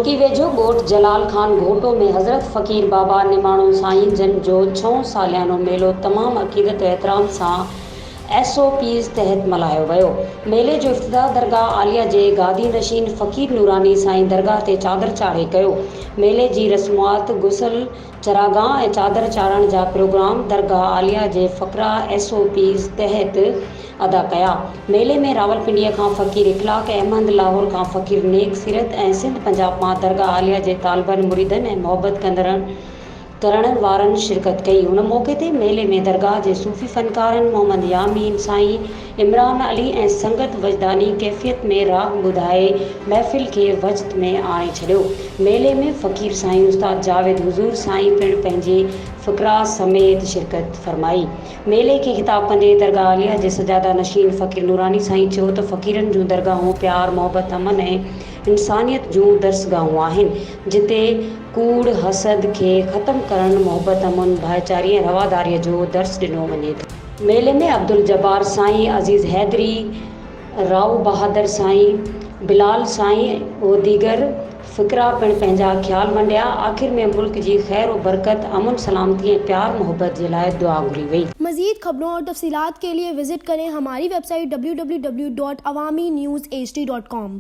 रुड़की वेझो ॻोठ जलाल खान घोटो में हज़रत फ़कीर बाबा निमाणो साईं जन जो 6 सालियानो मेलो तमामु अक़ीदत एहतराम सां SOPs तहत मल्हायो वियो। मेले जो इफ़्तिताह दरगाह आलिया जे गादी नशीन फ़कीर नूरानी साईं दरगाह ते चादर चाढ़े कयो। मेले जी रस्मात गुसल चरागाह ऐं चादर चाढ़ण जा प्रोग्राम दरगाह आलिया जे फ़क़रा SOPs तहत अदा कया। मेले में रावलपिंडीअ खां फ़कीर इख़लाक़ अहमद, लाहौर खां फ़कीर नेक सीरत ऐं सिंध पंजाब मां दरगाह आलिया जे तालिबनि मुरीदनि ऐं मोहबत करण वारनि शिरकत कई। हुन मौक़े ते मेले में दरगाह जे सूफ़ी फ़नकारनि मोहम्मद यामीन साईं, इमरान अली ऐं संगत वजदानी कैफ़ियत में राग ॿुधाए महफ़िल खे वजद में आणे छॾियो। मेले में फ़कीर साईं उस्ताद जावेद हुज़ूर साईं पिणु पंहिंजे फ़क़रा समेत शिरकत फ़रमाई। मेले खे ख़िताब कंदे दरगाह आलिया जे सजादा नशीन फ़कीर नूरानी साईं चयो त फ़क़ीरनि जूं दरगाहूं प्यार, मोहबत, अमन ऐं इंसानियत जूं दर्सगाहूं आहिनि, जिते कूड़ हसद खे ख़त्म करण, मोहबत, अमन, भाईचारे ऐं रवादारीअ जो दर्स ॾिनो वञे थो। मेले में अब्दुल जब्बार साईं, अज़ीज़ हैदरी, राव बहादुर साईं, बिलाल साईं व दीगर फ़क़रा पिणु पंहिंजा ख़्याल मंडिया। आख़िर में मुल्क जी ख़ैर व बरकत, अमन, सलामती ऐं प्यार मोहब्बत जे लाइ दुआ घुरी वई। मज़ीद खबरों और तफसीलात के लिए विजिट करें हमारी वेबसाइट www.awamiNewsHD.com।